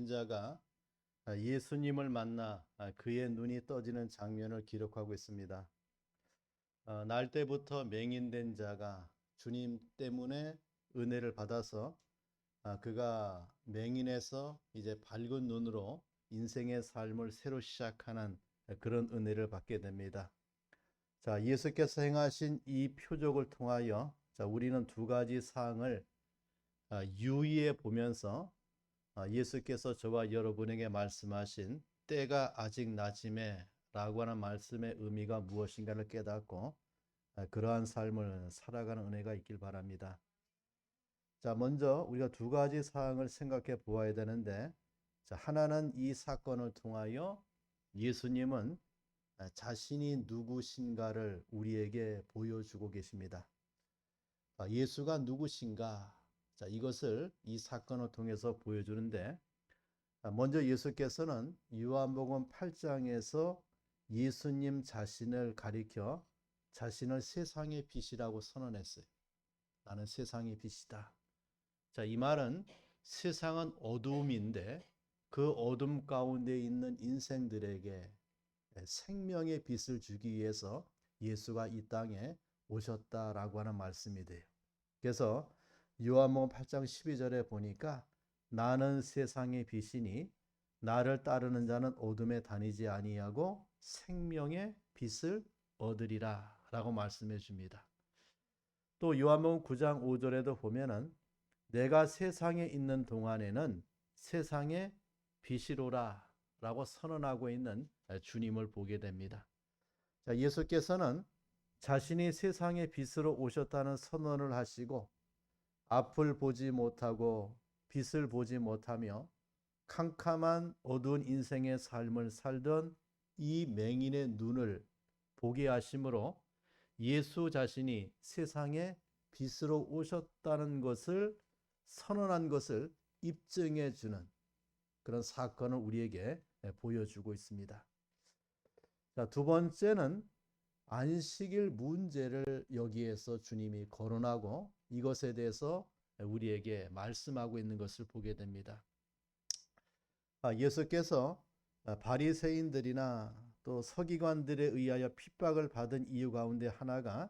자가 예수님을 만나 그의 눈이 떠지는 장면을 기록하고 있습니다. 날 때부터 맹인된 자가 주님 때문에 은혜를 받아서 그가 맹인에서 이제 밝은 눈으로 인생의 삶을 새로 시작하는 그런 은혜를 받게 됩니다. 자, 예수께서 행하신 이 표적을 통하여 우리는 두 가지 사항을 유의해 보면서 예수께서 저와 여러분에게 말씀하신 때가 아직 낮음에 라고 하는 말씀의 의미가 무엇인가를 깨닫고 그러한 삶을 살아가는 은혜가 있길 바랍니다. 자, 먼저 우리가 두 가지 사항을 생각해 보아야 되는데, 자, 하나는 이 사건을 통하여 예수님은 자신이 누구신가를 우리에게 보여주고 계십니다. 예수가 누구신가? 자, 이것을 이 사건을 통해서 보여주는데, 먼저 예수께서는 요한복음 8장에서 예수님 자신을 가리켜 자신을 세상의 빛이라고 선언했어요. 나는 세상의 빛이다. 자, 이 말은 세상은 어두움인데 그 어둠 가운데 있는 인생들에게 생명의 빛을 주기 위해서 예수가 이 땅에 오셨다라고 하는 말씀이 돼요. 그래서 요한복음 8장 12절에 보니까 나는 세상의 빛이니 나를 따르는 자는 어둠에 다니지 아니하고 생명의 빛을 얻으리라 라고 말씀해 줍니다. 또 요한복음 9장 5절에도 보면은 내가 세상에 있는 동안에는 세상의 빛이로라 라고 선언하고 있는 주님을 보게 됩니다. 자, 예수께서는 자신이 세상의 빛으로 오셨다는 선언을 하시고 앞을 보지 못하고 빛을 보지 못하며 캄캄한 어두운 인생의 삶을 살던 이 맹인의 눈을 보게 하심으로 예수 자신이 세상의 빛으로 오셨다는 것을 선언한 것을 입증해 주는 그런 사건을 우리에게 보여주고 있습니다. 자, 두 번째는 안식일 문제를 여기에서 주님이 거론하고 이것에 대해서 우리에게 말씀하고 있는 것을 보게 됩니다. 예수께서 바리새인들이나 또 서기관들에 의하여 핍박을 받은 이유 가운데 하나가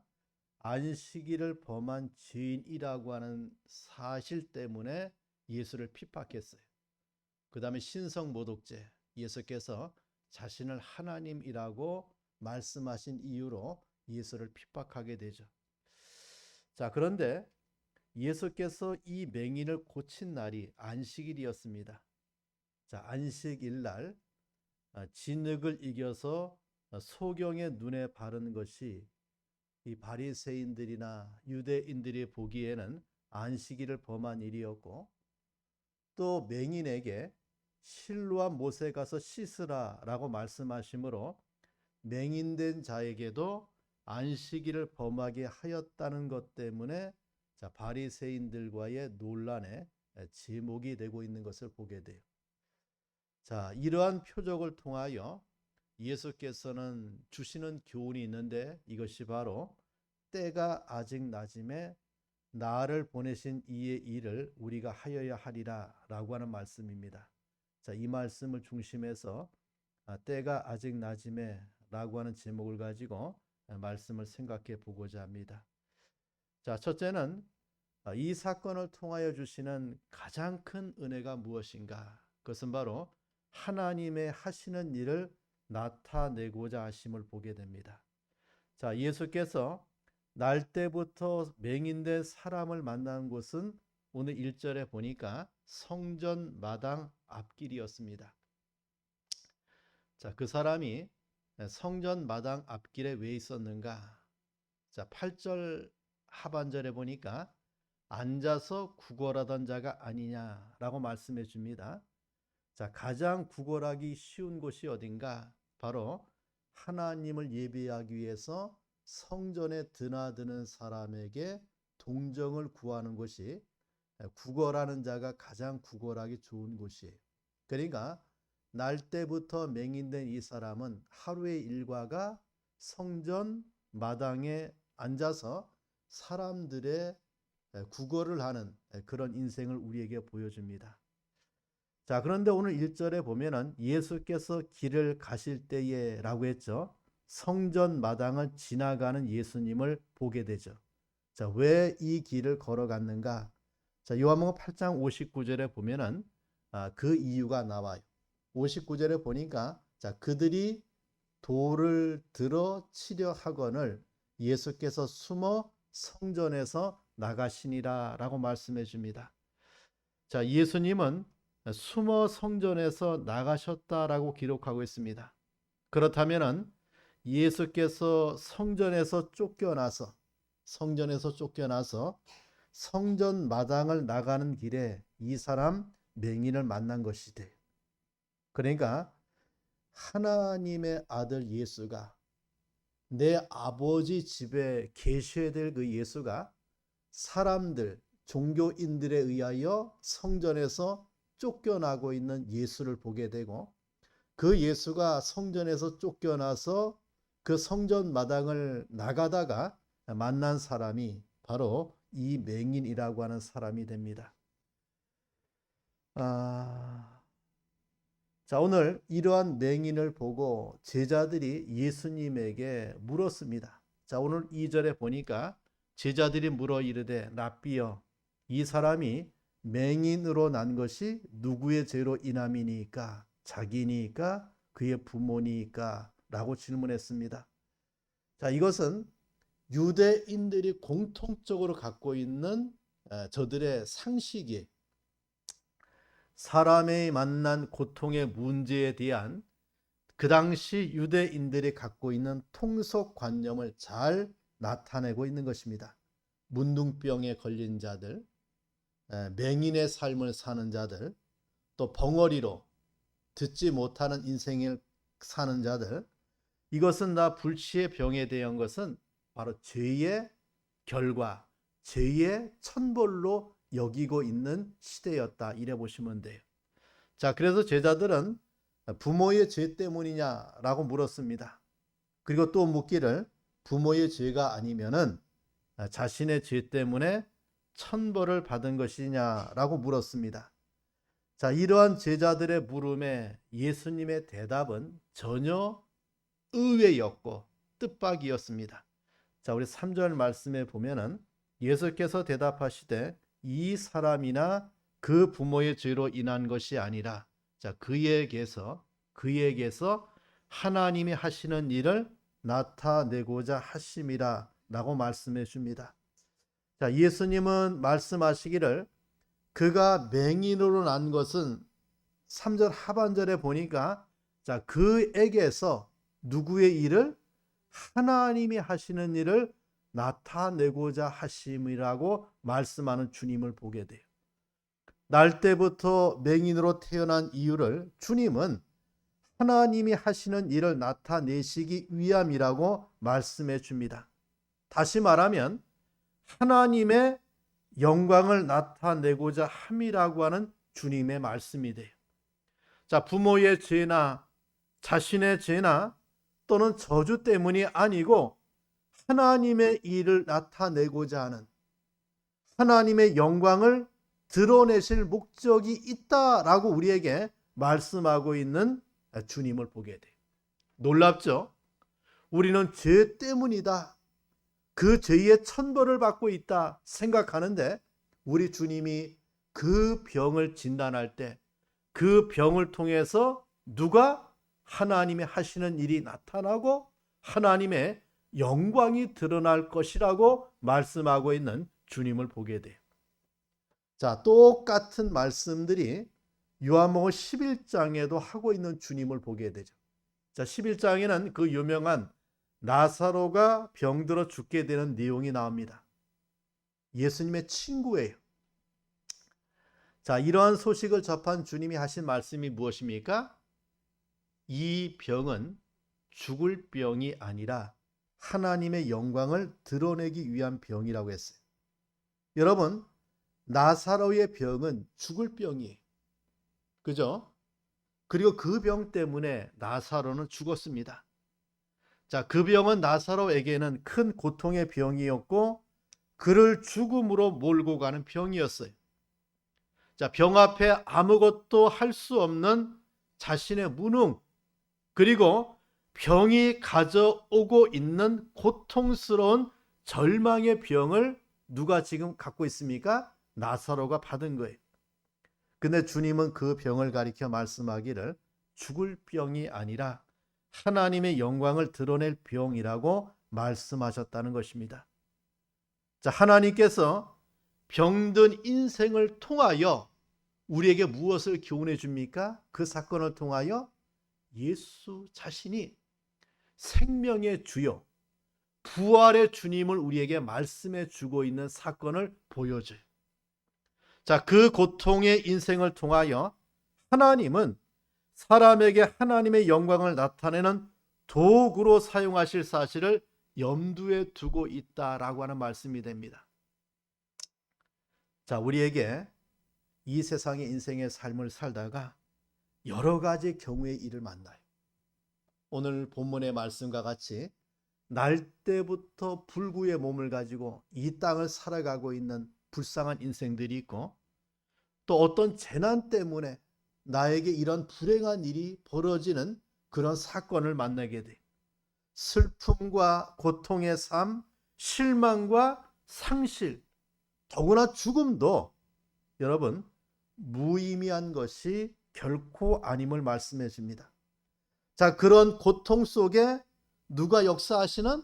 안식일을 범한 죄인이라고 하는 사실 때문에 예수를 핍박했어요. 그 다음에 신성모독죄, 예수께서 자신을 하나님이라고 말씀하신 이유로 예수를 핍박하게 되죠. 자, 그런데 예수께서 이 맹인을 고친 날이 안식일이었습니다. 자, 안식일 날 진흙을 이겨서 소경의 눈에 바른 것이 이 바리새인들이나 유대인들이 보기에는 안식일을 범한 일이었고, 또 맹인에게 실로와 못에 가서 씻으라라고 말씀하시므로 맹인된 자에게도 안식일을 범하게 하였다는 것 때문에 자, 바리새인들과의 논란의 제목이 되고 있는 것을 보게 돼요. 자, 이러한 표적을 통하여 예수께서는 주시는 교훈이 있는데 이것이 바로 때가 아직 낮음에 나를 보내신 이의 일을 우리가 하여야 하리라 라고 하는 말씀입니다. 자, 이 말씀을 중심해서 때가 아직 낮음에 라고 하는 제목을 가지고 말씀을 생각해 보고자 합니다. 자, 첫째는 이 사건을 통하여 주시는 가장 큰 은혜가 무엇인가? 그것은 바로 하나님의 하시는 일을 나타내고자 하심을 보게 됩니다. 자, 예수께서 날 때부터 맹인된 사람을 만난 곳은 오늘 1절에 보니까 성전 마당 앞길이었습니다. 자, 그 사람이 성전 마당 앞길에 왜 있었는가? 자, 8절 하반절에 보니까 앉아서 구걸하던 자가 아니냐라고 말씀해 줍니다. 자, 가장 구걸하기 쉬운 곳이 어딘가? 바로 하나님을 예배하기 위해서 성전에 드나드는 사람에게 동정을 구하는 곳이 구걸하는 자가 가장 구걸하기 좋은 곳이에요. 그러니까 날 때부터 맹인된 이 사람은 하루의 일과가 성전 마당에 앉아서 사람들의 구걸을 하는 그런 인생을 우리에게 보여줍니다. 자, 그런데 오늘 1절에 보면은 예수께서 길을 가실 때에 라고 했죠. 성전 마당을 지나가는 예수님을 보게 되죠. 자, 왜 이 길을 걸어갔는가? 자, 요한복음 8장 59절에 보면은 그 이유가 나와요. 59절에 보니까 자, 그들이 돌을 들어 치려 하거늘 예수께서 숨어 성전에서 나가시니라라고 말씀해 줍니다. 자, 예수님은 숨어 성전에서 나가셨다라고 기록하고 있습니다. 그렇다면은 예수께서 성전에서 쫓겨나서 성전 마당을 나가는 길에 이 사람 맹인을 만난 것이 돼요. 그러니까 하나님의 아들 예수가 내 아버지 집에 계셔야 될 그 예수가 사람들, 종교인들에 의하여 성전에서 쫓겨나고 있는 예수를 보게 되고 그 예수가 성전에서 쫓겨나서 그 성전 마당을 나가다가 만난 사람이 바로 이 맹인이라고 하는 사람이 됩니다. 자, 오늘 이러한 맹인을 보고 제자들이 예수님에게 물었습니다. 자, 오늘 2절에 보니까 제자들이 물어 이르되 랍비여 이 사람이 맹인으로 난 것이 누구의 죄로 인함이니까 자기니까 그의 부모니까 라고 질문했습니다. 자, 이것은 유대인들이 공통적으로 갖고 있는 저들의 상식이에요. 사람이 만난 고통의 문제에 대한 그 당시 유대인들이 갖고 있는 통속관념을 잘 나타내고 있는 것입니다. 문둥병에 걸린 자들, 맹인의 삶을 사는 자들, 또 벙어리로 듣지 못하는 인생을 사는 자들, 이것은 다 불치의 병에 대한 것은 바로 죄의 결과, 죄의 천벌로 여기고 있는 시대였다 이래 보시면 돼요. 자, 그래서 제자들은 부모의 죄 때문이냐라고 물었습니다. 그리고 또 묻기를 부모의 죄가 아니면은 자신의 죄 때문에 천벌을 받은 것이냐라고 물었습니다. 자, 이러한 제자들의 물음에 예수님의 대답은 전혀 의외였고 뜻밖이었습니다. 자, 우리 3절 말씀에 보면은 예수께서 대답하시되 이 사람이나 그 부모의 죄로 인한 것이 아니라 자, 그에게서 하나님이 하시는 일을 나타내고자 하심이라 라고 말씀해 줍니다. 자, 예수님은 말씀하시기를 그가 맹인으로 난 것은 3절 하반절에 보니까 자, 그에게서 누구의 일을 하나님이 하시는 일을 나타내고자 하심이라고 말씀하는 주님을 보게 돼요. 날 때부터 맹인으로 태어난 이유를 주님은 하나님이 하시는 일을 나타내시기 위함이라고 말씀해 줍니다. 다시 말하면 하나님의 영광을 나타내고자 함이라고 하는 주님의 말씀이 돼요. 자, 부모의 죄나 자신의 죄나 또는 저주 때문이 아니고 하나님의 일을 나타내고자 하는 하나님의 영광을 드러내실 목적이 있다라고 우리에게 말씀하고 있는 주님을 보게 돼요. 놀랍죠? 우리는 죄 때문이다. 그 죄의 천벌을 받고 있다 생각하는데 우리 주님이 그 병을 진단할 때 그 병을 통해서 누가 하나님이 하시는 일이 나타나고 하나님의 영광이 드러날 것이라고 말씀하고 있는 주님을 보게 돼요. 자, 똑같은 말씀들이 요한복음 11장에도 하고 있는 주님을 보게 되죠. 자, 11장에는 그 유명한 나사로가 병들어 죽게 되는 내용이 나옵니다. 예수님의 친구예요. 자, 이러한 소식을 접한 주님이 하신 말씀이 무엇입니까? 이 병은 죽을 병이 아니라 하나님의 영광을 드러내기 위한 병이라고 했어요. 여러분, 나사로의 병은 죽을 병이에요. 그죠? 그리고 그 병 때문에 나사로는 죽었습니다. 자, 그 병은 나사로에게는 큰 고통의 병이었고 그를 죽음으로 몰고 가는 병이었어요. 자, 병 앞에 아무것도 할 수 없는 자신의 무능, 그리고 병이 가져오고 있는 고통스러운 절망의 병을 누가 지금 갖고 있습니까? 나사로가 받은 거예요. 근데 주님은 그 병을 가리켜 말씀하기를 죽을 병이 아니라 하나님의 영광을 드러낼 병이라고 말씀하셨다는 것입니다. 자, 하나님께서 병든 인생을 통하여 우리에게 무엇을 교훈해 줍니까? 그 사건을 통하여 예수 자신이 생명의 주요, 부활의 주님을 우리에게 말씀해 주고 있는 사건을 보여줘요. 자, 그 고통의 인생을 통하여 하나님은 사람에게 하나님의 영광을 나타내는 도구로 사용하실 사실을 염두에 두고 있다라고 하는 말씀이 됩니다. 자, 우리에게 이 세상의 인생의 삶을 살다가 여러 가지 경우의 일을 만나요. 오늘 본문의 말씀과 같이 날 때부터 불구의 몸을 가지고 이 땅을 살아가고 있는 불쌍한 인생들이 있고, 또 어떤 재난 때문에 나에게 이런 불행한 일이 벌어지는 그런 사건을 만나게 돼요. 슬픔과 고통의 삶, 실망과 상실, 더구나 죽음도 여러분 무의미한 것이 결코 아님을 말씀해 줍니다. 자, 그런 고통 속에 누가 역사하시는?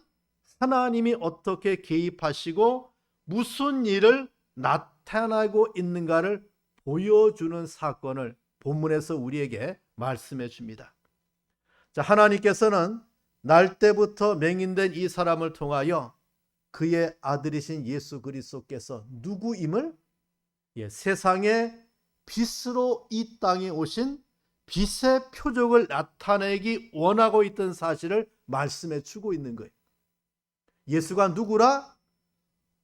하나님이 어떻게 개입하시고 무슨 일을 나타나고 있는가를 보여주는 사건을 본문에서 우리에게 말씀해 줍니다. 자, 하나님께서는 날 때부터 맹인된 이 사람을 통하여 그의 아들이신 예수 그리스도께서 누구임을, 세상의 빛으로 이 땅에 오신 빛의 표적을 나타내기 원하고 있던 사실을 말씀해 주고 있는 거예요. 예수가 누구라?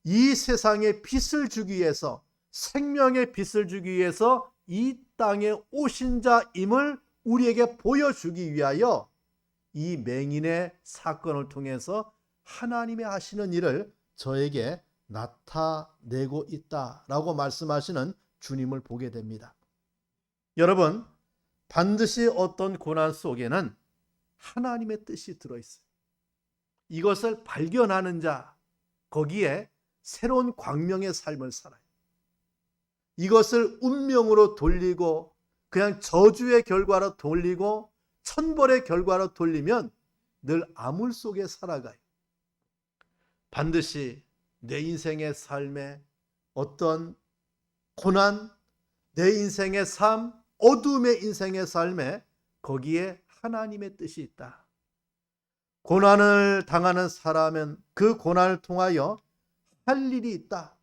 이 세상에 빛을 주기 위해서, 생명의 빛을 주기 위해서 이 땅에 오신 자임을 우리에게 보여주기 위하여 이 맹인의 사건을 통해서 하나님의 하시는 일을 저에게 나타내고 있다라고 말씀하시는 주님을 보게 됩니다. 여러분, 반드시 어떤 고난 속에는 하나님의 뜻이 들어있어요. 이것을 발견하는 자, 거기에 새로운 광명의 삶을 살아요. 이것을 운명으로 돌리고 그냥 저주의 결과로 돌리고 천벌의 결과로 돌리면 늘 암울 속에 살아가요. 반드시 내 인생의 삶에 어떤 고난, 내 인생의 삶, 어둠의 인생의 삶에 거기에 하나님의 뜻이 있다. 고난을 당하는 사람은 그 고난을 통하여 할 일이 있다.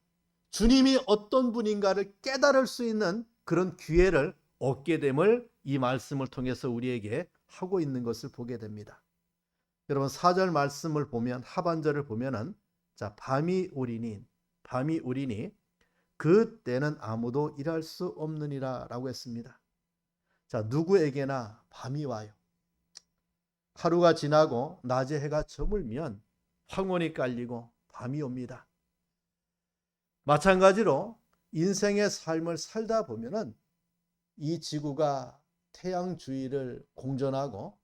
주님이 어떤 분인가를 깨달을 수 있는 그런 기회를 얻게 됨을 이 말씀을 통해서 우리에게 하고 있는 것을 보게 됩니다. 여러분, 4절 말씀을 보면, 하반절을 보면은, 자, 밤이 오리니 그때는 아무도 일할 수 없느니라 라고 했습니다. 자, 누구에게나 밤이 와요. 하루가 지나고 낮에 해가 저물면 황혼이 깔리고 밤이 옵니다. 마찬가지로 인생의 삶을 살다 보면은 이 지구가 태양 주위를 공전하고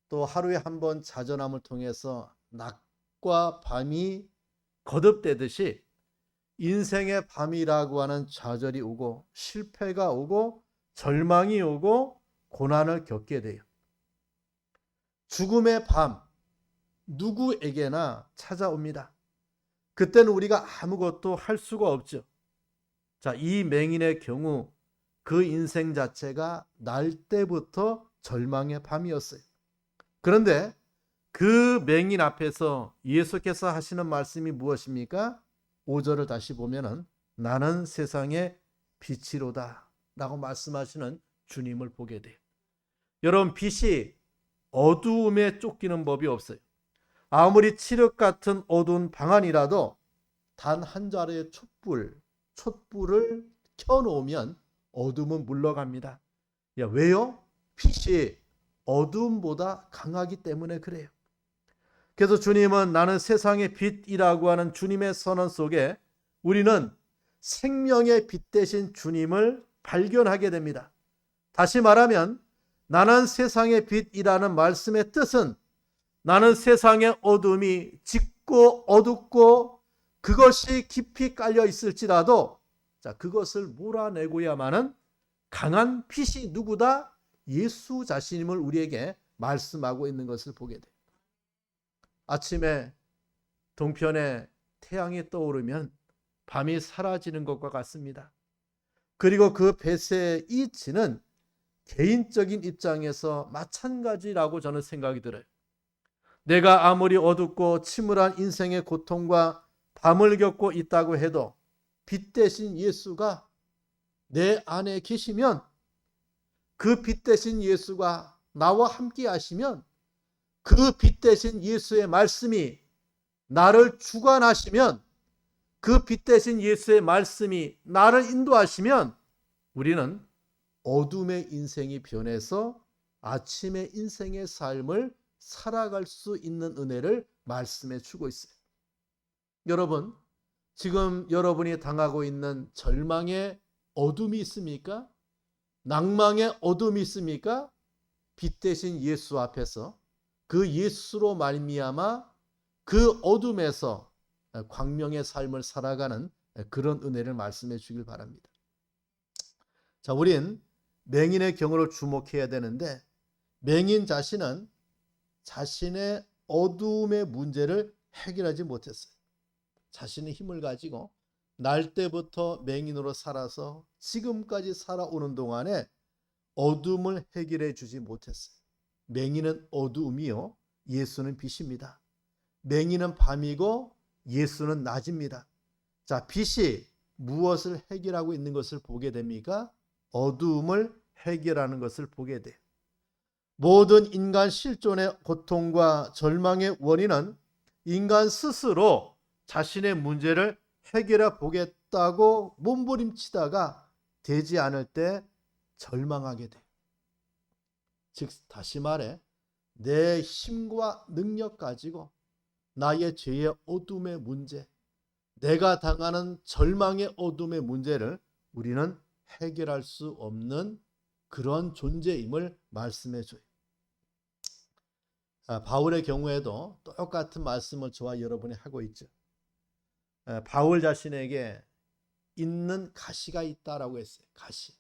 또 하루에 한 번 자전함을 통해서 낮과 밤이 거듭되듯이 인생의 밤이라고 하는 좌절이 오고 실패가 오고 절망이 오고 고난을 겪게 돼요. 죽음의 밤, 누구에게나 찾아옵니다. 그때는 우리가 아무것도 할 수가 없죠. 자, 이 맹인의 경우 그 인생 자체가 날 때부터 절망의 밤이었어요. 그런데 그 맹인 앞에서 예수께서 하시는 말씀이 무엇입니까? 5절을 다시 보면은 나는 세상의 빛이로다 라고 말씀하시는 주님을 보게 돼요. 여러분, 빛이 어두움에 쫓기는 법이 없어요. 아무리 칠흑 같은 어두운 방 안이라도 단 한 자루의 촛불을 켜놓으면 어둠은 물러갑니다. 왜요? 빛이 어둠보다 강하기 때문에 그래요. 그래서 주님은 나는 세상의 빛이라고 하는 주님의 선언 속에 우리는 생명의 빛 대신 주님을 발견하게 됩니다. 다시 말하면 나는 세상의 빛이라는 말씀의 뜻은 나는 세상의 어둠이 짙고 어둡고 그것이 깊이 깔려 있을지라도 그것을 몰아내고야만은 강한 빛이 누구다? 예수 자신임을 우리에게 말씀하고 있는 것을 보게 돼요. 아침에 동편에 태양이 떠오르면 밤이 사라지는 것과 같습니다. 그리고 그 빛의 이치는 개인적인 입장에서 마찬가지라고 저는 생각이 들어요. 내가 아무리 어둡고 침울한 인생의 고통과 밤을 겪고 있다고 해도 빛 대신 예수가 내 안에 계시면, 그 빛 대신 예수가 나와 함께 하시면, 그 빛 대신 예수의 말씀이 나를 주관하시면, 그 빛 대신 예수의 말씀이 나를 인도하시면 우리는 어둠의 인생이 변해서 아침의 인생의 삶을 살아갈 수 있는 은혜를 말씀해 주고 있어요. 여러분, 지금 여러분이 당하고 있는 절망의 어둠이 있습니까? 낭망의 어둠이 있습니까? 빛 대신 예수 앞에서 그 예수로 말미암아 그 어둠에서 광명의 삶을 살아가는 그런 은혜를 말씀해 주길 바랍니다. 자, 우린 맹인의 경우를 주목해야 되는데, 맹인 자신은 자신의 어두움의 문제를 해결하지 못했어요. 자신의 힘을 가지고 날 때부터 맹인으로 살아서 지금까지 살아오는 동안에 어둠을 해결해 주지 못했어요. 맹인은 어두움이요, 예수는 빛입니다. 맹인은 밤이고 예수는 낮입니다. 자, 빛이 무엇을 해결하고 있는 것을 보게 됩니까? 어두움을 해결하는 것을 보게 돼요. 모든 인간 실존의 고통과 절망의 원인은 인간 스스로 자신의 문제를 해결해 보겠다고 몸부림치다가 되지 않을 때 절망하게 돼요. 즉 다시 말해 내 힘과 능력 가지고 나의 죄의 어둠의 문제, 내가 당하는 절망의 어둠의 문제를 우리는 해결할 수 없는 그런 존재임을 말씀해 줘요. 바울의 경우에도 똑같은 말씀을 저와 여러분이 하고 있죠. 바울 자신에게 있는 가시가 있다라고 했어요. 가시.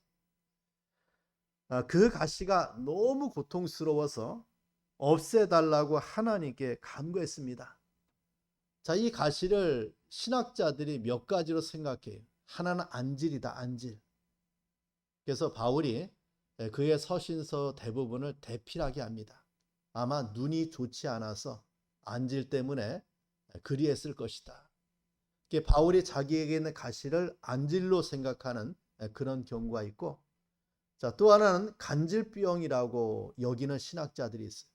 그 가시가 너무 고통스러워서 없애달라고 하나님께 간구했습니다. 자, 이 가시를 신학자들이 몇 가지로 생각해요. 하나는 안질이다, 안질. 그래서 바울이 그의 서신서 대부분을 대필하게 합니다. 아마 눈이 좋지 않아서 안질 때문에 그리했을 것이다. 바울이 자기에게 있는 가시를 안질로 생각하는 그런 경우가 있고, 자, 또 하나는 간질병이라고 여기는 신학자들이 있어요.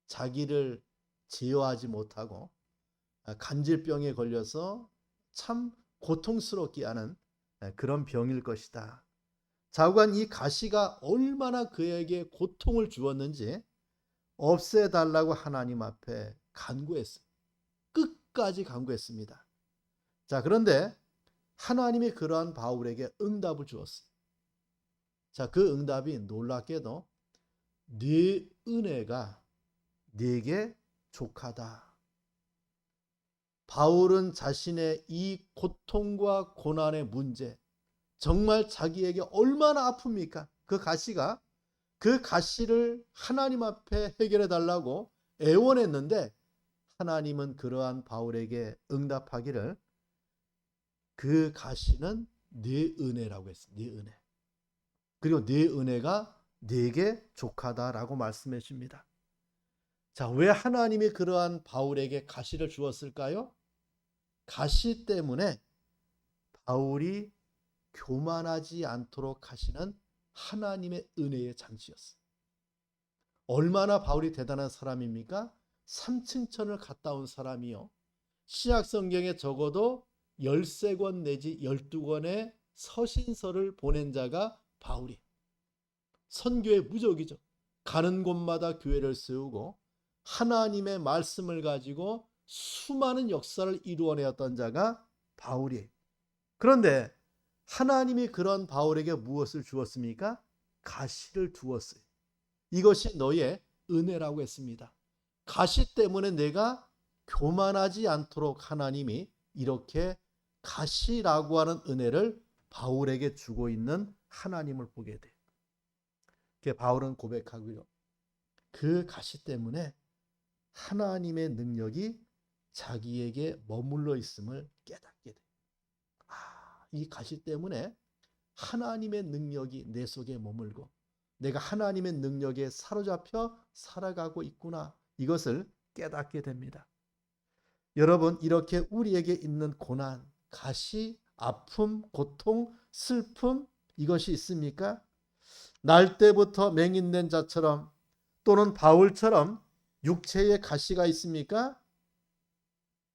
자기를 제어하지 못하고 간질병에 걸려서 참 고통스럽게 하는 그런 병일 것이다. 자관 이 가시가 얼마나 그에게 고통을 주었는지 없애달라고 하나님 앞에 간구했어요. 끝까지 간구했습니다. 자, 그런데 하나님이 그러한 바울에게 응답을 주었어요. 자, 그 응답이 놀랍게도 네 은혜가 네게 족하다. 바울은 자신의 이 고통과 고난의 문제, 정말 자기에게 얼마나 아픕니까? 그 가시가, 그 가시를 하나님 앞에 해결해 달라고 애원했는데 하나님은 그러한 바울에게 응답하기를 그 가시는 네 은혜라고 했어요. 네 은혜. 그리고 네 은혜가 네게 족하다라고 말씀해 줍니다. 자, 왜 하나님이 그러한 바울에게 가시를 주었을까요? 가시 때문에 바울이 교만하지 않도록 하시는 하나님의 은혜의 장치였어요. 얼마나 바울이 대단한 사람입니까? 3층천을 갔다 온 사람이요. 신약 성경에 적어도 13권 내지 12권의 서신서를 보낸 자가 바울이. 선교의 무적이죠. 가는 곳마다 교회를 세우고 하나님의 말씀을 가지고 수많은 역사를 이루어내었던 자가 바울이에요. 그런데 하나님이 그런 바울에게 무엇을 주었습니까? 가시를 주었어요. 이것이 너의 은혜라고 했습니다. 가시 때문에 내가 교만하지 않도록 하나님이 이렇게 가시라고 하는 은혜를 바울에게 주고 있는 하나님을 보게 돼요. 바울은 고백하고요. 그 가시 때문에 하나님의 능력이 자기에게 머물러 있음을 깨닫게 돼요. 이 가시 때문에 하나님의 능력이 내 속에 머물고 내가 하나님의 능력에 사로잡혀 살아가고 있구나. 이것을 깨닫게 됩니다. 여러분, 이렇게 우리에게 있는 고난, 가시, 아픔, 고통, 슬픔 이것이 있습니까? 날 때부터 맹인된 자처럼 또는 바울처럼 육체에 가시가 있습니까?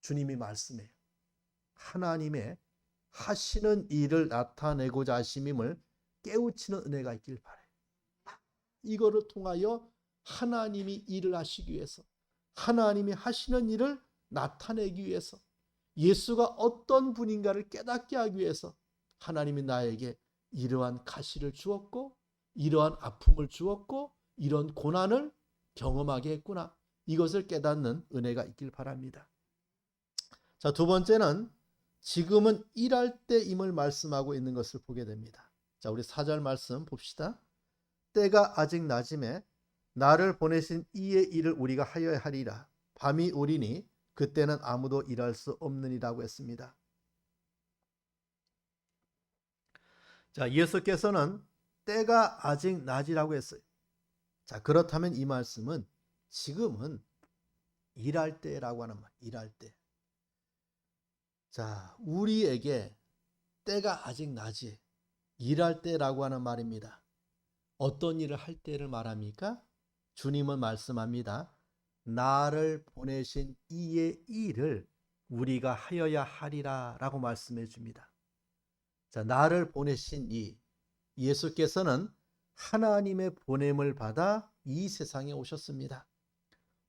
주님이 말씀해요. 하나님의 하시는 일을 나타내고자 하심임을 깨우치는 은혜가 있길 바라요. 이거를 통하여 하나님이 일을 하시기 위해서, 하나님이 하시는 일을 나타내기 위해서, 예수가 어떤 분인가를 깨닫게 하기 위해서 하나님이 나에게 이러한 가시를 주었고 이러한 아픔을 주었고 이런 고난을 경험하게 했구나. 이것을 깨닫는 은혜가 있길 바랍니다. 자, 두 번째는 지금은 일할 때임을 말씀하고 있는 것을 보게 됩니다. 자, 우리 4절 말씀 봅시다. 때가 아직 낮음에 나를 보내신 이의 일을 우리가 하여야 하리라. 밤이 오리니 그때는 아무도 일할 수 없느니라고 했습니다. 자, 예수께서는 때가 아직 낮이라고 했어요. 자, 그렇다면 이 말씀은 지금은 일할 때라고 하는 말, 일할 때. 자, 우리에게 때가 아직 낮이, 일할 때라고 하는 말입니다. 어떤 일을 할 때를 말합니까? 주님은 말씀합니다. 나를 보내신 이의 일을 우리가 하여야 하리라 라고 말씀해 줍니다. 자, 나를 보내신 이, 예수께서는 하나님의 보냄을 받아 이 세상에 오셨습니다.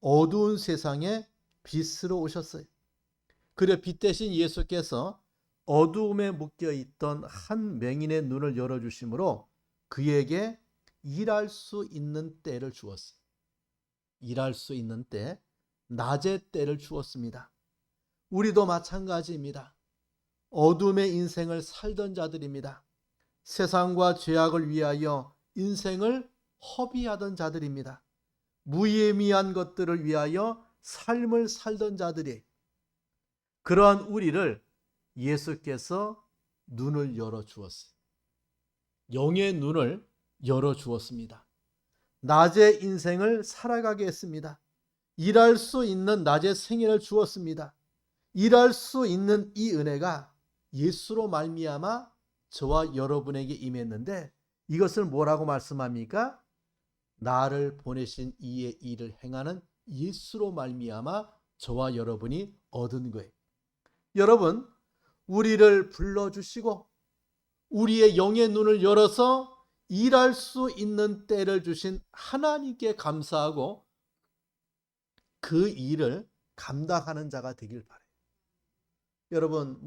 어두운 세상에 빛으로 오셨어요. 그래 빛 대신 예수께서 어두움에 묶여있던 한 맹인의 눈을 열어주심으로 그에게 일할 수 있는 때를 주었어요. 일할 수 있는 때, 낮의 때를 주었습니다. 우리도 마찬가지입니다. 어둠의 인생을 살던 자들입니다. 세상과 죄악을 위하여 인생을 허비하던 자들입니다. 무의미한 것들을 위하여 삶을 살던 자들이, 그러한 우리를 예수께서 눈을 열어주었어요. 영의 눈을 열어주었습니다. 낮의 인생을 살아가게 했습니다. 일할 수 있는 낮의 생애를 주었습니다. 일할 수 있는 이 은혜가 예수로 말미암아 저와 여러분에게 임했는데 이것을 뭐라고 말씀합니까? 나를 보내신 이의 일을 행하는 예수로 말미암아 저와 여러분이 얻은 거예요. 여러분, 우리를 불러주시고 우리의 영의 눈을 열어서 일할 수 있는 때를 주신 하나님께 감사하고 그 일을 감당하는 자가 되길 바라요. 여러분,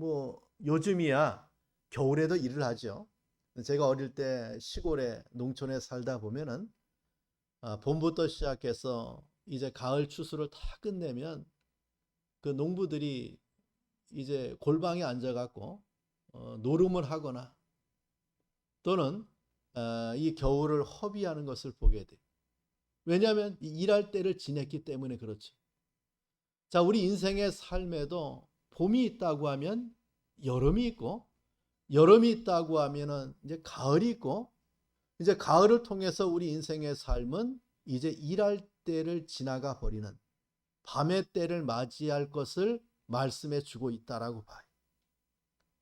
요즘이야 겨울에도 일을 하죠. 제가 어릴 때 시골에 농촌에 살다 보면은 봄부터 시작해서 이제 가을 추수를 다 끝내면 그 농부들이 이제 골방에 앉아갖고 노름을 하거나 또는 이 겨울을 허비하는 것을 보게 돼요. 왜냐하면 일할 때를 지냈기 때문에 그렇죠. 자, 우리 인생의 삶에도 봄이 있다고 하면 여름이 있고, 여름이 있다고 하면은 이제 가을이 있고, 이제 가을을 통해서 우리 인생의 삶은 이제 일할 때를 지나가 버리는 밤의 때를 맞이할 것을 말씀해 주고 있다라고 봐요.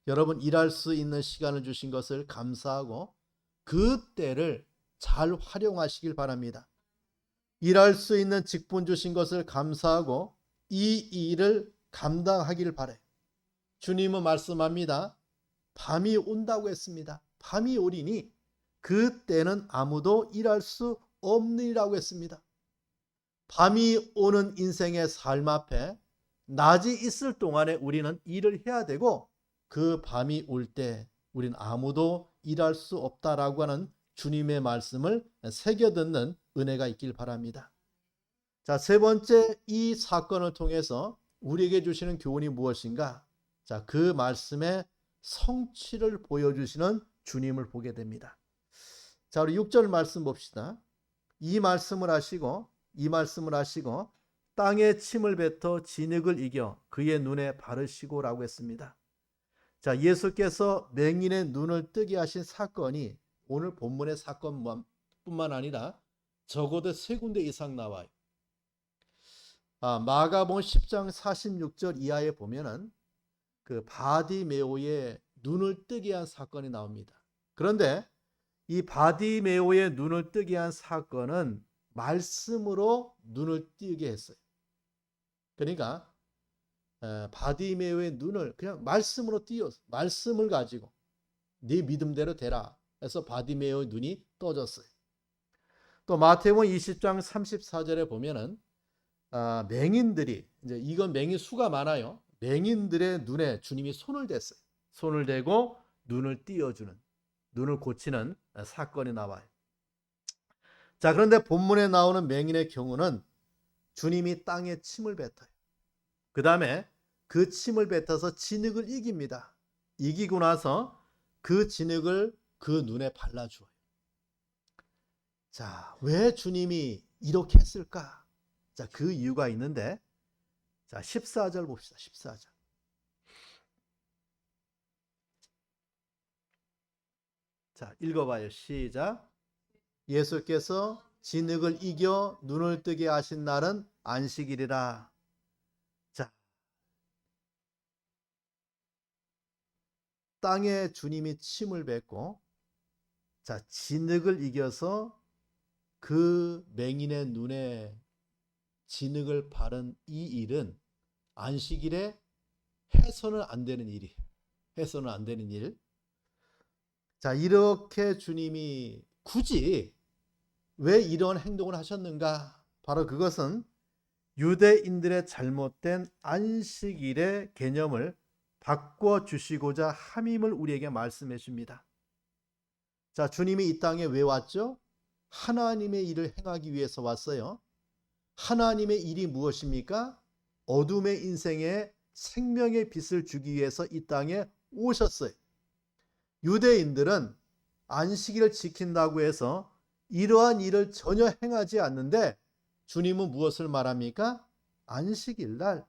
여러분, 일할 수 있는 시간을 주신 것을 감사하고 그 때를 잘 활용하시길 바랍니다. 일할 수 있는 직분 주신 것을 감사하고 이 일을 감당하길 바라요. 주님은 말씀합니다. 밤이 온다고 했습니다. 밤이 오리니 그 때는 아무도 일할 수 없느니라고 했습니다. 밤이 오는 인생의 삶 앞에 낮이 있을 동안에 우리는 일을 해야 되고 그 밤이 올 때 우린 아무도 일할 수 없다라고 하는 주님의 말씀을 새겨듣는 은혜가 있길 바랍니다. 자, 세 번째, 이 사건을 통해서 우리에게 주시는 교훈이 무엇인가? 자, 그 말씀의 성취를 보여주시는 주님을 보게 됩니다. 자, 우리 6절 말씀 봅시다. 이 말씀을 하시고 땅에 침을 뱉어 진흙을 이겨 그의 눈에 바르시고라고 했습니다. 자, 예수께서 맹인의 눈을 뜨게 하신 사건이 오늘 본문의 사건뿐만 아니라 적어도 세 군데 이상 나와요. 마가복음 10장 46절 이하에 보면은 그 바디메오의 눈을 뜨게 한 사건이 나옵니다. 그런데 이 바디메오의 눈을 뜨게 한 사건은 말씀으로 눈을 뜨게 했어요. 그러니까 바디메오의 눈을 그냥 말씀으로 띄워서 말씀을 가지고 네 믿음대로 되라 해서 바디메오의 눈이 떠졌어요. 또 마태복음 20장 34절에 보면은 맹인들이, 이제 이건 맹인 수가 많아요. 맹인들의 눈에 주님이 손을 댔어요. 손을 대고 눈을 띄워주는, 눈을 고치는 사건이 나와요. 자, 그런데 본문에 나오는 맹인의 경우는 주님이 땅에 침을 뱉어요. 그 다음에 그 침을 뱉어서 진흙을 이깁니다. 이기고 나서 그 진흙을 그 눈에 발라주어요. 자, 왜 주님이 이렇게 했을까? 자, 그 이유가 있는데, 자, 14절 봅시다. 14절. 자, 읽어봐요. 시작. 예수께서 진흙을 이겨 눈을 뜨게 하신 날은 안식일이라. 자, 땅에 주님이 침을 뱉고, 자, 진흙을 이겨서 그 맹인의 눈에 진흙을 바른 이 일은 안식일에 해서는 안 되는 일이에요. 해서는 안 되는 일. 자, 이렇게 주님이 굳이 왜 이런 행동을 하셨는가? 바로 그것은 유대인들의 잘못된 안식일의 개념을 바꿔주시고자 함임을 우리에게 말씀해 줍니다. 자, 주님이 이 땅에 왜 왔죠? 하나님의 일을 행하기 위해서 왔어요. 하나님의 일이 무엇입니까? 어둠의 인생에 생명의 빛을 주기 위해서 이 땅에 오셨어요. 유대인들은 안식일을 지킨다고 해서 이러한 일을 전혀 행하지 않는데 주님은 무엇을 말합니까? 안식일 날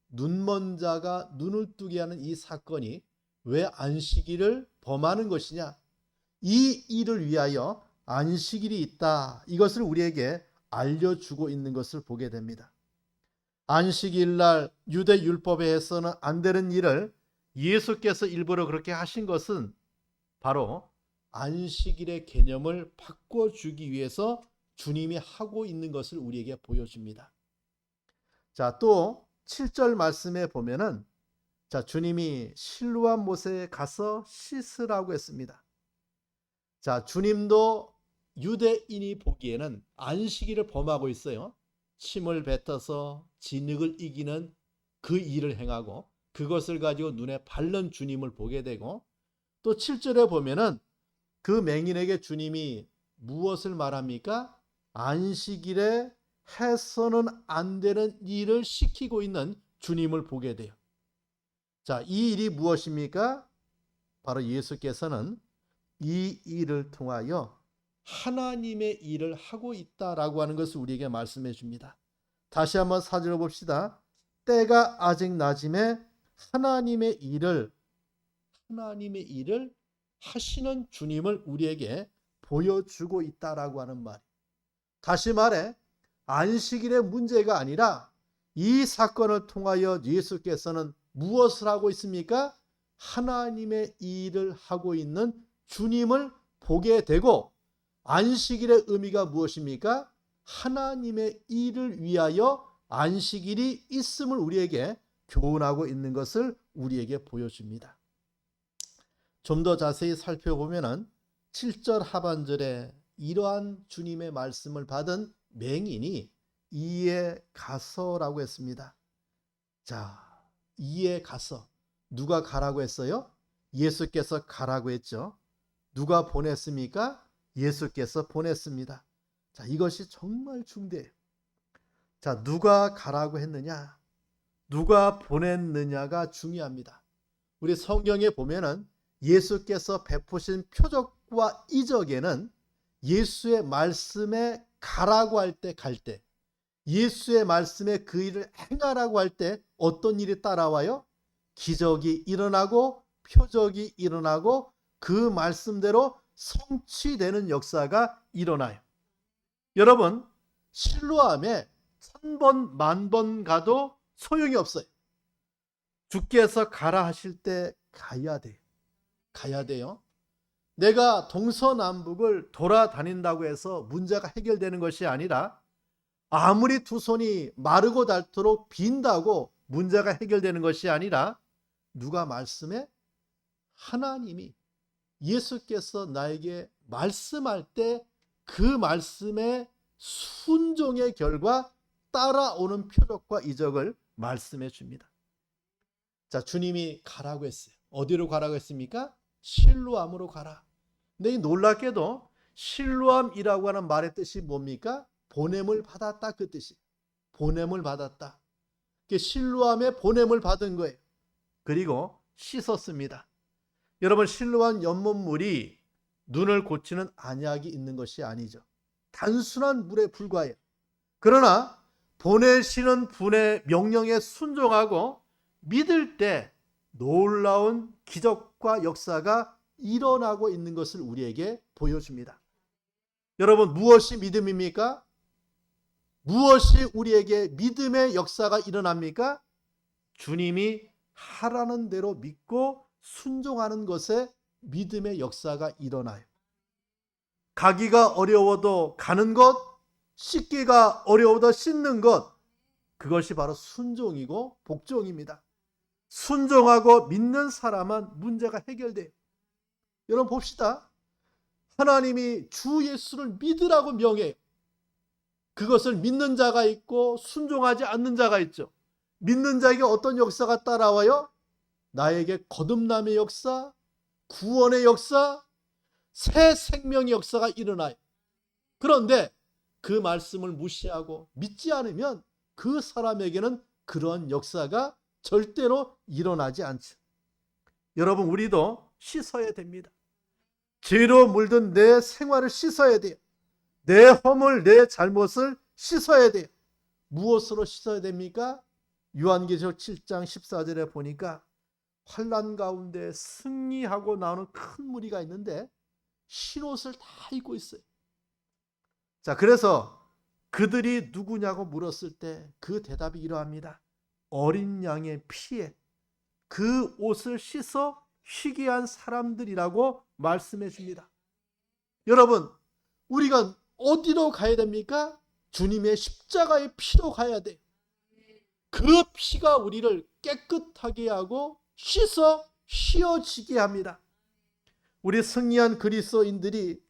눈먼 자가 눈을 뜨게 하는 이 사건이 왜 안식일을 범하는 것이냐? 이 일을 위하여 안식일이 있다. 이것을 우리에게 알려주고 있는 것을 보게 됩니다. 안식일 날 유대 율법에 해서는 안 되는 일을 예수께서 일부러 그렇게 하신 것은 바로 안식일의 개념을 바꿔주기 위해서 주님이 하고 있는 것을 우리에게 보여줍니다. 자, 또 7절 말씀에 보면은 자, 주님이 실로암 못에 가서 씻으라고 했습니다. 자, 주님도 유대인이 보기에는 안식일을 범하고 있어요. 침을 뱉어서 진흙을 이기는 그 일을 행하고 그것을 가지고 눈에 바른 주님을 보게 되고 또 7절에 보면은 그 맹인에게 주님이 무엇을 말합니까? 안식일에 해서는 안 되는 일을 시키고 있는 주님을 보게 돼요. 자, 이 일이 무엇입니까? 바로 예수께서는 이 일을 통하여 하나님의 일을 하고 있다라고 하는 것을 우리에게 말씀해 줍니다. 다시 한번 4절 봅시다. 때가 아직 낮음에 하나님의 일을 하시는 주님을 우리에게 보여주고 있다라고 하는 말. 다시 말해 안식일의 문제가 아니라 이 사건을 통하여 예수께서는 무엇을 하고 있습니까? 하나님의 일을 하고 있는 주님을 보게 되고 안식일의 의미가 무엇입니까? 하나님의 일을 위하여 안식일이 있음을 우리에게 교훈하고 있는 것을 우리에게 보여줍니다. 좀 더 자세히 살펴보면 7절 하반절에 이러한 주님의 말씀을 받은 맹인이 이에 가서라고 했습니다. 자, 이에 가서 누가 가라고 했어요? 예수께서 가라고 했죠. 누가 보냈습니까? 예수께서 보냈습니다. 자, 이것이 정말 중대해요. 자, 누가 가라고 했느냐? 누가 보냈느냐가 중요합니다. 우리 성경에 보면은 예수께서 베푸신 표적과 이적에는 예수의 말씀에 가라고 할 때 갈 때, 예수의 말씀에 그 일을 행하라고 할 때 어떤 일이 따라와요? 기적이 일어나고 표적이 일어나고 그 말씀대로 성취되는 역사가 일어나요. 여러분, 실로암에 1000번, 10,000번 가도 소용이 없어요. 주께서 가라 하실 때 가야 돼요. 가야 돼요. 내가 동서남북을 돌아다닌다고 해서 문제가 해결되는 것이 아니라 아무리 두 손이 마르고 닳도록 빈다고 문제가 해결되는 것이 아니라 누가 말씀해? 하나님이 예수께서 나에게 말씀할 때 그 말씀의 순종의 결과 따라오는 표적과 이적을 말씀해 줍니다. 자, 주님이 가라고 했어요. 어디로 가라고 했습니까? 실로암으로 가라. 근데 놀랍게도 실로암이라고 하는 말의 뜻이 뭡니까? 보냄을 받았다, 그 뜻이. 보냄을 받았다. 실로암에 보냄을 받은 거예요. 그리고 씻었습니다. 여러분, 실로암 연못물이 눈을 고치는 안약이 있는 것이 아니죠. 단순한 물에 불과해요. 그러나 보내시는 분의 명령에 순종하고 믿을 때 놀라운 기적과 역사가 일어나고 있는 것을 우리에게 보여줍니다. 여러분, 무엇이 믿음입니까? 무엇이 우리에게 믿음의 역사가 일어납니까? 주님이 하라는 대로 믿고 순종하는 것에 믿음의 역사가 일어나요. 가기가 어려워도 가는 것, 씻기가 어려워도 씻는 것, 그것이 바로 순종이고 복종입니다. 순종하고 믿는 사람은 문제가 해결돼요. 여러분 봅시다. 하나님이 주 예수를 믿으라고 명해요. 그것을 믿는 자가 있고 순종하지 않는 자가 있죠. 믿는 자에게 어떤 역사가 따라와요? 나에게 거듭남의 역사, 구원의 역사, 새 생명의 역사가 일어나요. 그런데 그 말씀을 무시하고 믿지 않으면 그 사람에게는 그런 역사가 절대로 일어나지 않죠. 여러분, 우리도 씻어야 됩니다. 죄로 물든 내 생활을 씻어야 돼요. 내 허물, 내 잘못을 씻어야 돼요. 무엇으로 씻어야 됩니까? 요한계시록 7장 14절에 보니까 환난 가운데 승리하고 나오는 큰 무리가 있는데 흰옷을 다 입고 있어요. 자, 그래서 그들이 누구냐고 물었을 때 그 대답이 이러합니다. 어린 양의 피에 그 옷을 씻어 희게 한 사람들이라고 말씀해 줍니다. 여러분, 우리가 어디로 가야 됩니까? 주님의 십자가의 피로 가야 돼. 그 피가 우리를 깨끗하게 하고 씻어 휘어지게 합니다. 우리 승리한 그리스도인들이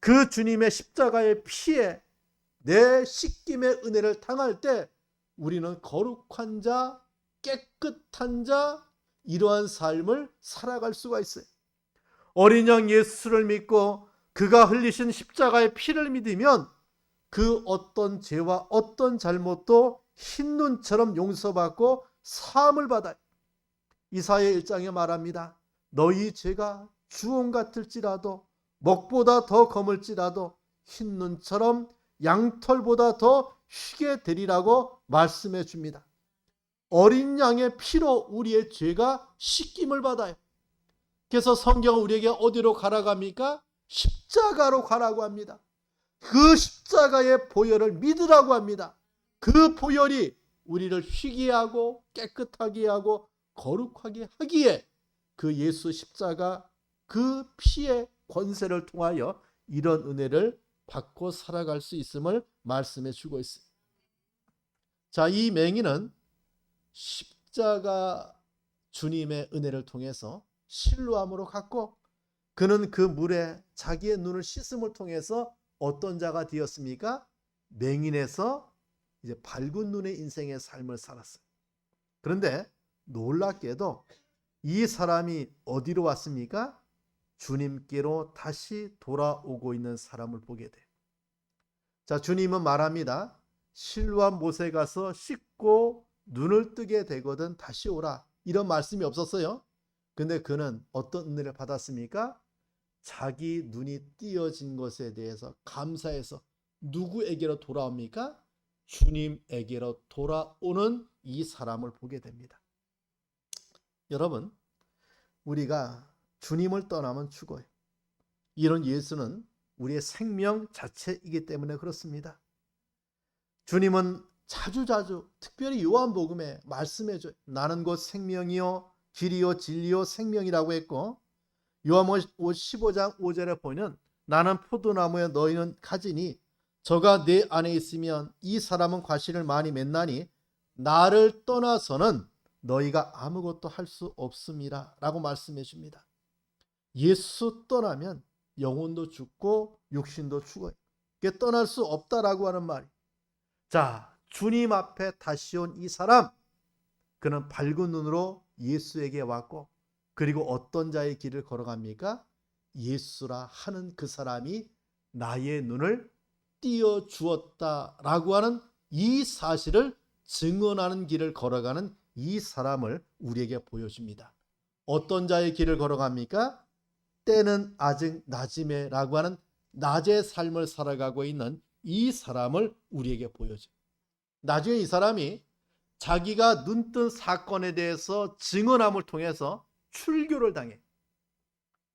그 주님의 십자가의 피에 내 씻김의 은혜를 당할 때 우리는 거룩한 자, 깨끗한 자, 이러한 삶을 살아갈 수가 있어요. 어린 양 예수를 믿고 그가 흘리신 십자가의 피를 믿으면 그 어떤 죄와 어떤 잘못도 흰눈처럼 용서받고 사함을 받아요. 이사야 1장에 말합니다. 너희 죄가 주홍 같을지라도 먹보다 더 검을지라도 흰눈처럼 양털보다 더 희게 되리라고 말씀해 줍니다. 어린 양의 피로 우리의 죄가 씻김을 받아요. 그래서 성경은 우리에게 어디로 가라고 합니까? 십자가로 가라고 합니다. 그 십자가의 보혈을 믿으라고 합니다. 그 보혈이 우리를 희게 하고 깨끗하게 하고 거룩하게 하기에 그 예수 십자가 그 피의 권세를 통하여 이런 은혜를 받고 살아갈 수 있음을 말씀해 주고 있습니다. 자, 이 맹인은 십자가 주님의 은혜를 통해서 실로암으로 갔고 그는 그 물에 자기의 눈을 씻음을 통해서 어떤 자가 되었습니까? 맹인에서 이제 밝은 눈의 인생의 삶을 살았어요. 그런데 놀랍게도 이 사람이 어디로 왔습니까? 주님께로 다시 돌아오고 있는 사람을 보게 돼요. 자, 주님은 말합니다. 실로암 못에 가서 씻고 눈을 뜨게 되거든 다시 오라. 이런 말씀이 없었어요. 근데 그는 어떤 은혜를 받았습니까? 자기 눈이 띄어진 것에 대해서 감사해서 누구에게로 돌아옵니까? 주님에게로 돌아오는 이 사람을 보게 됩니다. 여러분, 우리가 주님을 떠나면 죽어요. 이런 예수는 우리의 생명 자체이기 때문에 그렇습니다. 주님은 자주자주 특별히 요한복음에 말씀해줘요. 나는 곧 생명이요 길이요 진리요 생명이라고 했고, 요한복음 15장 5절에 보면 나는 포도나무에 너희는 가지니 저가 내 안에 있으면 이 사람은 과실을 많이 맺나니 나를 떠나서는 너희가 아무것도 할 수 없음이라 라고 말씀해 줍니다. 예수 떠나면 영혼도 죽고 육신도 죽어요. 그게 떠날 수 없다라고 하는 말이. 자, 주님 앞에 다시 온 이 사람, 그는 밝은 눈으로 예수에게 왔고, 그리고 어떤 자의 길을 걸어갑니까? 예수라 하는 그 사람이 나의 눈을 띄어 주었다라고 하는 이 사실을 증언하는 길을 걸어가는 이 사람을 우리에게 보여줍니다. 어떤 자의 길을 걸어갑니까? 때는 아직 낮임에라고 하는 낮의 삶을 살아가고 있는 이 사람을 우리에게 보여줘요. 나중에 이 사람이 자기가 눈뜬 사건에 대해서 증언함을 통해서 출교를 당해.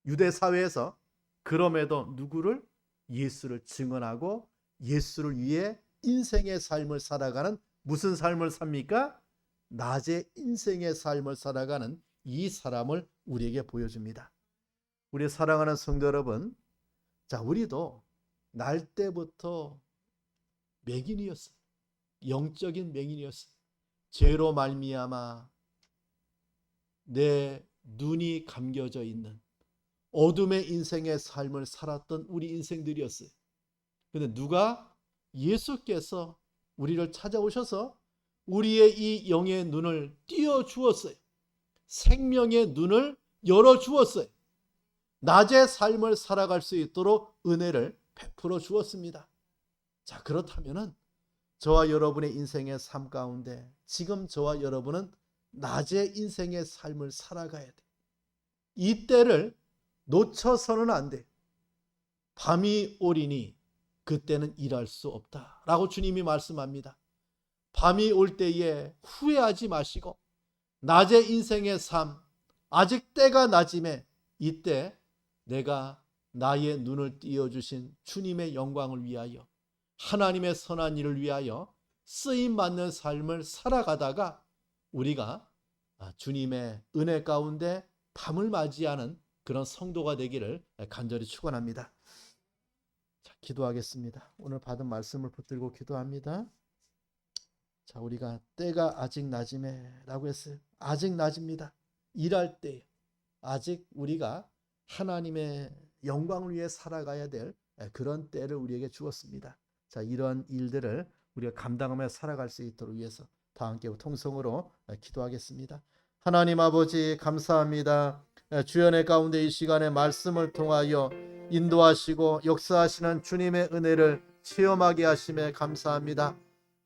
유대 사회에서 그럼에도 누구를? 예수를 증언하고 예수를 위해 인생의 삶을 살아가는, 무슨 삶을 삽니까? 낮의 인생의 삶을 살아가는 이 사람을 우리에게 보여줍니다. 우리 사랑하는 성도 여러분, 자, 우리도 날 때부터 맹인이었어요. 영적인 맹인이었어요. 죄로 말미암아 내 눈이 감겨져 있는 어둠의 인생의 삶을 살았던 우리 인생들이었어요. 그런데 누가? 예수께서 우리를 찾아오셔서 우리의 이 영의 눈을 띄어 주었어요. 생명의 눈을 열어 주었어요. 낮의 삶을 살아갈 수 있도록 은혜를 베풀어 주었습니다. 자, 그렇다면은 저와 여러분의 인생의 삶 가운데 지금 저와 여러분은 낮의 인생의 삶을 살아가야 돼. 이 때를 놓쳐서는 안 돼. 밤이 오리니 그때는 일할 수 없다라고 주님이 말씀합니다. 밤이 올 때에 후회하지 마시고 낮의 인생의 삶, 아직 때가 낮임에 이때 내가 나의 눈을 띄어주신 주님의 영광을 위하여, 하나님의 선한 일을 위하여 쓰임받는 삶을 살아가다가 우리가 주님의 은혜 가운데 밤을 맞이하는 그런 성도가 되기를 간절히 축원합니다. 자, 기도하겠습니다. 오늘 받은 말씀을 붙들고 기도합니다. 자, 우리가 때가 아직 낮음에 라고 했어요. 아직 낮입니다. 일할 때 아직 우리가 하나님의 영광을 위해 살아가야 될 그런 때를 우리에게 주었습니다. 자, 이러한 일들을 우리가 감당하며 살아갈 수 있도록 위해서 다 함께 통성으로 기도하겠습니다. 하나님 아버지 감사합니다. 주연의 가운데 이 시간에 말씀을 통하여 인도하시고 역사하시는 주님의 은혜를 체험하게 하심에 감사합니다.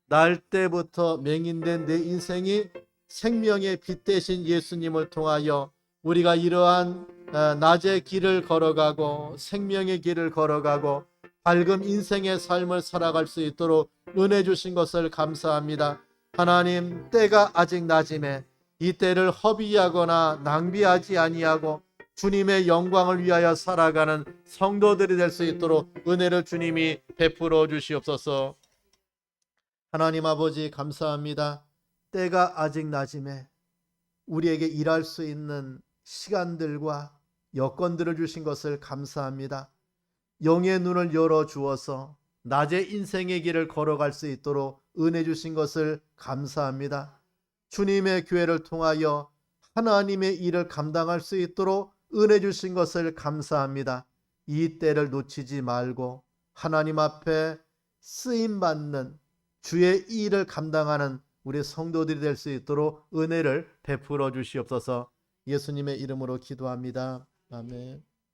날 때부터 맹인된 내 인생이 생명의 빛 되신 예수님을 통하여 우리가 이러한 낮의 길을 걸어가고 생명의 길을 걸어가고 밝은 인생의 삶을 살아갈 수 있도록 은혜 주신 것을 감사합니다. 하나님, 때가 아직 낮음에 이 때를 허비하거나 낭비하지 아니하고 주님의 영광을 위하여 살아가는 성도들이 될 수 있도록 은혜를 주님이 베풀어 주시옵소서. 하나님 아버지 감사합니다. 때가 아직 낮음에 우리에게 일할 수 있는 시간들과 여건들을 주신 것을 감사합니다. 영의 눈을 열어 주어서 낮의 인생의 길을 걸어갈 수 있도록 은혜 주신 것을 감사합니다. 주님의 교회를 통하여 하나님의 일을 감당할 수 있도록 은혜 주신 것을 감사합니다. 이 때를 놓치지 말고 하나님 앞에 쓰임받는 주의 일을 감당하는 우리 성도들이 될 수 있도록 은혜를 베풀어 주시옵소서. 예수님의 이름으로 기도합니다. 아멘.